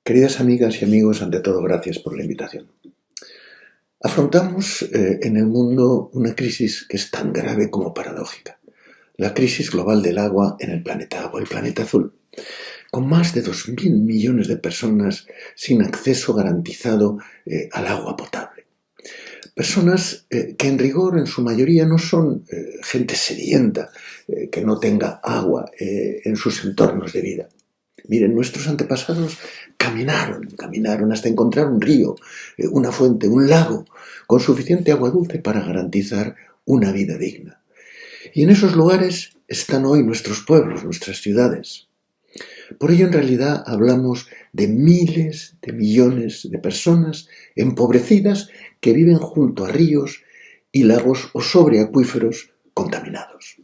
Queridas amigas y amigos, ante todo, gracias por la invitación. Afrontamos en el mundo una crisis que es tan grave como paradójica. La crisis global del agua en el planeta agua, el planeta azul, con más de 2.000 millones de personas sin acceso garantizado al agua potable. Personas que en rigor, en su mayoría, no son gente sedienta, que no tenga agua en sus entornos de vida. Miren, nuestros antepasados caminaron hasta encontrar un río, una fuente, un lago, con suficiente agua dulce para garantizar una vida digna. Y en esos lugares están hoy nuestros pueblos, nuestras ciudades. Por ello, en realidad, hablamos de miles de millones de personas empobrecidas que viven junto a ríos y lagos o sobre acuíferos contaminados.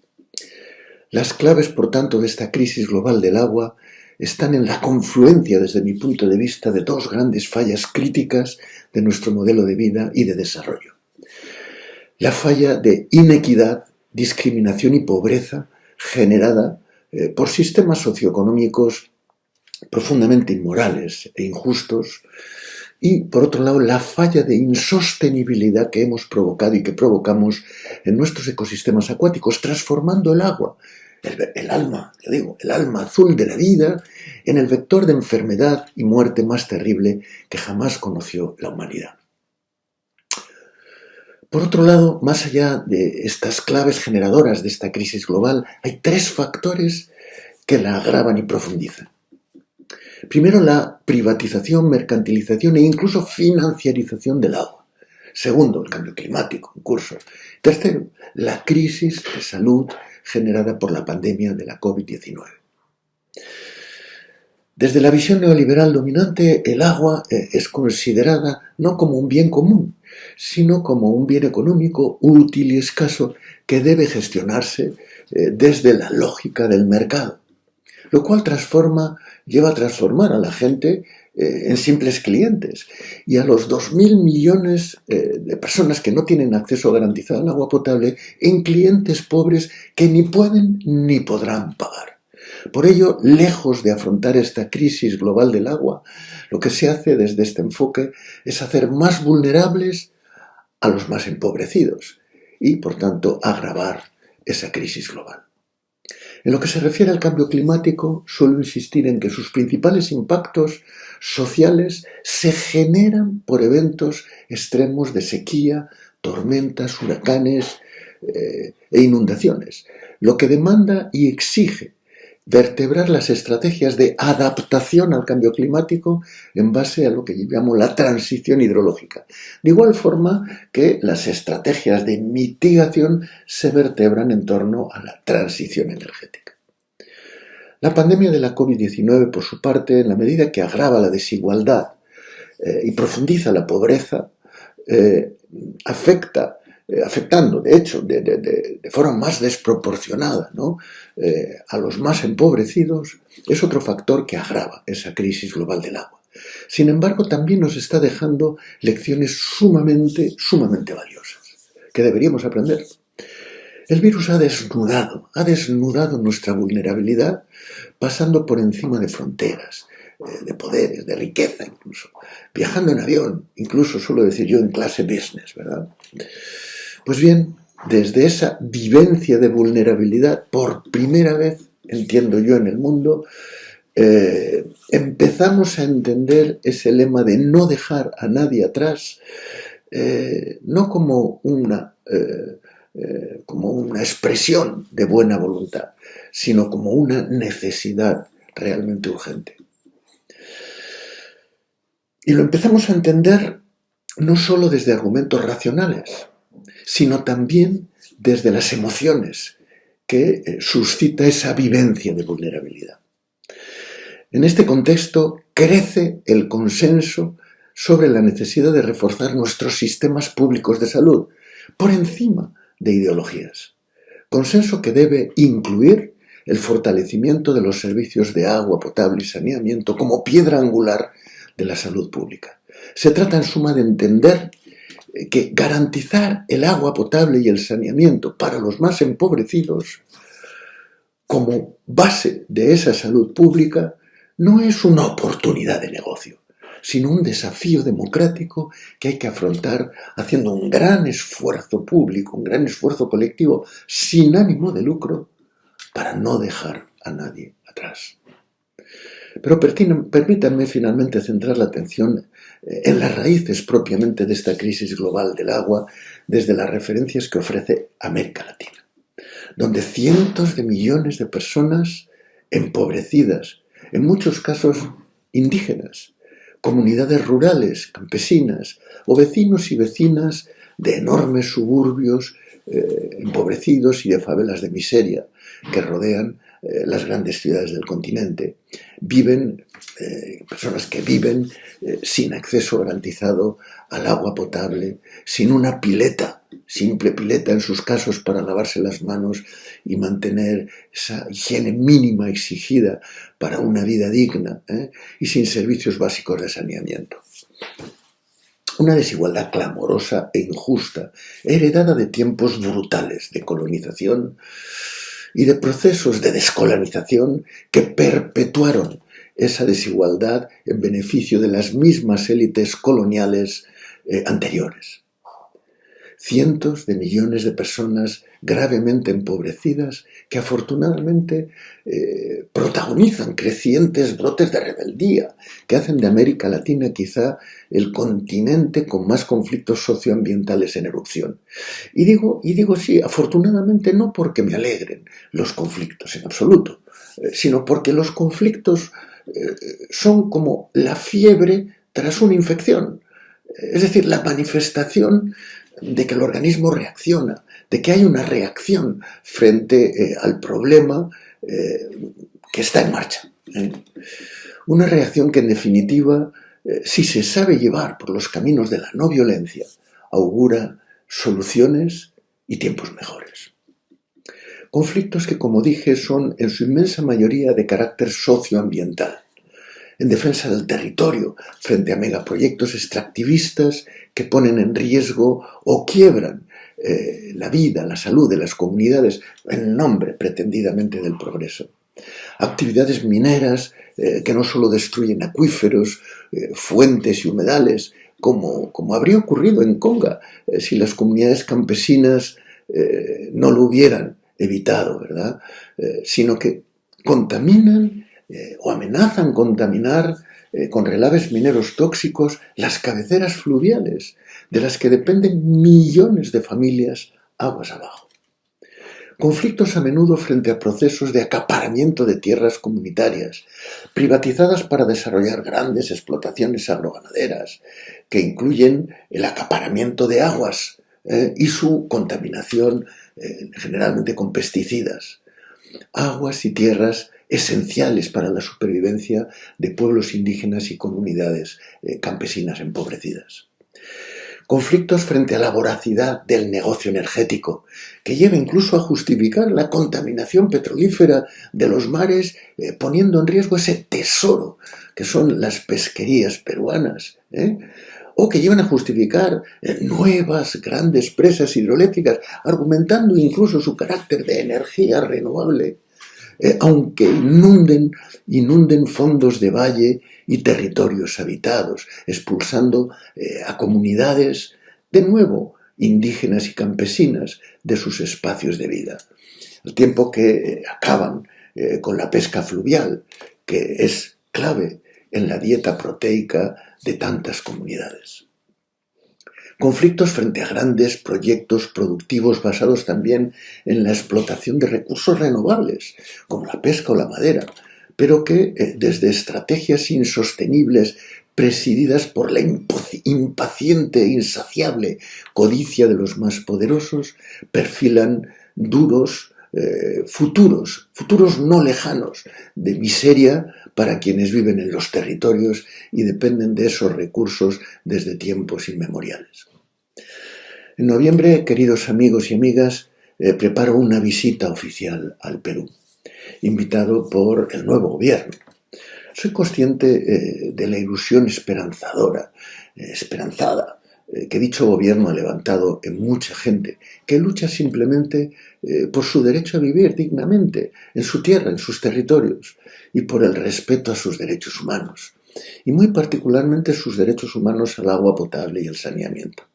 Las claves, por tanto, de esta crisis global del agua están en la confluencia, desde mi punto de vista, de dos grandes fallas críticas de nuestro modelo de vida y de desarrollo. La falla de inequidad, discriminación y pobreza generada por sistemas socioeconómicos profundamente inmorales e injustos, y, por otro lado, la falla de insostenibilidad que hemos provocado y que provocamos en nuestros ecosistemas acuáticos, transformando el agua, el alma azul de la vida, en el vector de enfermedad y muerte más terrible que jamás conoció la humanidad. Por otro lado, más allá de estas claves generadoras de esta crisis global, hay tres factores que la agravan y profundizan. Primero, la privatización, mercantilización e incluso financiarización del agua. Segundo, el cambio climático en curso. Tercero, la crisis de salud generada por la pandemia de la COVID-19. Desde la visión neoliberal dominante, el agua es considerada no como un bien común, sino como un bien económico útil y escaso que debe gestionarse desde la lógica del mercado, lo cual lleva a transformar a la gente en simples clientes, y a los 2.000 millones de personas que no tienen acceso garantizado al agua potable en clientes pobres que ni pueden ni podrán pagar. Por ello, lejos de afrontar esta crisis global del agua, lo que se hace desde este enfoque es hacer más vulnerables a los más empobrecidos y, por tanto, agravar esa crisis global. En lo que se refiere al cambio climático, suelo insistir en que sus principales impactos sociales se generan por eventos extremos de sequía, tormentas, huracanes e inundaciones, lo que demanda y exige vertebrar las estrategias de adaptación al cambio climático en base a lo que llamamos la transición hidrológica. De igual forma que las estrategias de mitigación se vertebran en torno a la transición energética. La pandemia de la COVID-19, por su parte, en la medida que agrava la desigualdad y profundiza la pobreza, afectando, de hecho, de forma más desproporcionada, ¿no?, a los más empobrecidos, es otro factor que agrava esa crisis global del agua. Sin embargo, también nos está dejando lecciones sumamente valiosas, que deberíamos aprender. El virus ha desnudado nuestra vulnerabilidad, pasando por encima de fronteras, de poderes, de riqueza incluso, viajando en avión, incluso suelo decir yo en clase business, ¿verdad? Pues bien, desde esa vivencia de vulnerabilidad, por primera vez, entiendo yo, en el mundo, empezamos a entender ese lema de no dejar a nadie atrás, no como una expresión de buena voluntad, sino como una necesidad realmente urgente. Y lo empezamos a entender no solo desde argumentos racionales, sino también desde las emociones que suscita esa vivencia de vulnerabilidad. En este contexto crece el consenso sobre la necesidad de reforzar nuestros sistemas públicos de salud por encima de ideologías. Consenso que debe incluir el fortalecimiento de los servicios de agua potable y saneamiento como piedra angular de la salud pública. Se trata, en suma, de entender que garantizar el agua potable y el saneamiento para los más empobrecidos como base de esa salud pública no es una oportunidad de negocio, sino un desafío democrático que hay que afrontar haciendo un gran esfuerzo público, un gran esfuerzo colectivo, sin ánimo de lucro, para no dejar a nadie atrás. Pero permítanme finalmente centrar la atención en las raíces propiamente de esta crisis global del agua desde las referencias que ofrece América Latina, donde cientos de millones de personas empobrecidas, en muchos casos indígenas, comunidades rurales, campesinas o vecinos y vecinas de enormes suburbios empobrecidos y de favelas de miseria que rodean las grandes ciudades del continente. Personas que viven sin acceso garantizado al agua potable, sin una pileta, simple pileta en sus casos para lavarse las manos y mantener esa higiene mínima exigida para una vida digna, y sin servicios básicos de saneamiento. Una desigualdad clamorosa e injusta, heredada de tiempos brutales de colonización y de procesos de descolonización que perpetuaron esa desigualdad en beneficio de las mismas élites coloniales anteriores. Cientos de millones de personas gravemente empobrecidas que afortunadamente protagonizan crecientes brotes de rebeldía que hacen de América Latina quizá el continente con más conflictos socioambientales en erupción. Y digo sí, afortunadamente, no porque me alegren los conflictos en absoluto, sino porque los conflictos son como la fiebre tras una infección, es decir, la manifestación de que el organismo reacciona, de que hay una reacción frente al problema que está en marcha. Una reacción que, en definitiva, si se sabe llevar por los caminos de la no violencia, augura soluciones y tiempos mejores. Conflictos que, como dije, son en su inmensa mayoría de carácter socioambiental, en defensa del territorio frente a megaproyectos extractivistas que ponen en riesgo o quiebran la vida, la salud de las comunidades en nombre pretendidamente del progreso. Actividades mineras que no solo destruyen acuíferos, fuentes y humedales, como habría ocurrido en Conga si las comunidades campesinas no lo hubieran evitado, ¿verdad? Sino que contaminan o amenazan contaminar con relaves mineros tóxicos las cabeceras fluviales, de las que dependen millones de familias aguas abajo. Conflictos a menudo frente a procesos de acaparamiento de tierras comunitarias, privatizadas para desarrollar grandes explotaciones agroganaderas, que incluyen el acaparamiento de aguas y su contaminación generalmente con pesticidas. Aguas y tierras esenciales para la supervivencia de pueblos indígenas y comunidades campesinas empobrecidas. Conflictos frente a la voracidad del negocio energético, que lleva incluso a justificar la contaminación petrolífera de los mares, poniendo en riesgo ese tesoro que son las pesquerías peruanas, o que llevan a justificar nuevas grandes presas hidroeléctricas, argumentando incluso su carácter de energía renovable, aunque inunden fondos de valle y territorios habitados, expulsando a comunidades, de nuevo, indígenas y campesinas de sus espacios de vida, al tiempo que acaban con la pesca fluvial, que es clave en la dieta proteica de tantas comunidades. Conflictos frente a grandes proyectos productivos basados también en la explotación de recursos renovables, como la pesca o la madera, pero que desde estrategias insostenibles presididas por la impaciente e insaciable codicia de los más poderosos, perfilan duros futuros no lejanos de miseria para quienes viven en los territorios y dependen de esos recursos desde tiempos inmemoriales. En noviembre, queridos amigos y amigas, preparo una visita oficial al Perú, invitado por el nuevo gobierno. Soy consciente de la ilusión esperanzada que dicho gobierno ha levantado en mucha gente, que lucha simplemente por su derecho a vivir dignamente en su tierra, en sus territorios, y por el respeto a sus derechos humanos, y muy particularmente sus derechos humanos al agua potable y al saneamiento.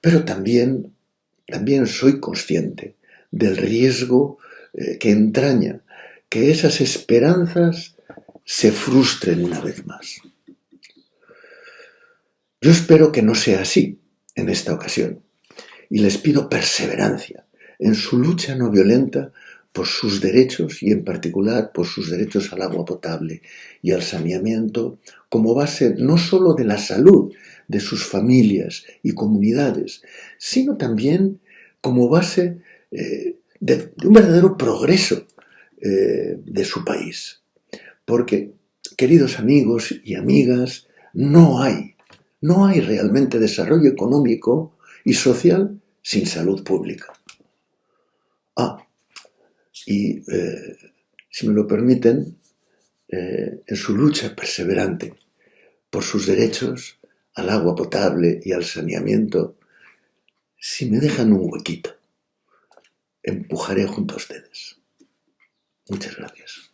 Pero también soy consciente del riesgo que entraña que esas esperanzas se frustren una vez más. Yo espero que no sea así en esta ocasión y les pido perseverancia en su lucha no violenta por sus derechos y en particular por sus derechos al agua potable y al saneamiento como base no solo de la salud de sus familias y comunidades, sino también como base de un verdadero progreso de su país. Porque, queridos amigos y amigas, no hay realmente desarrollo económico y social sin salud pública. Y si me lo permiten, en su lucha perseverante por sus derechos al agua potable y al saneamiento, si me dejan un huequito, empujaré junto a ustedes. Muchas gracias.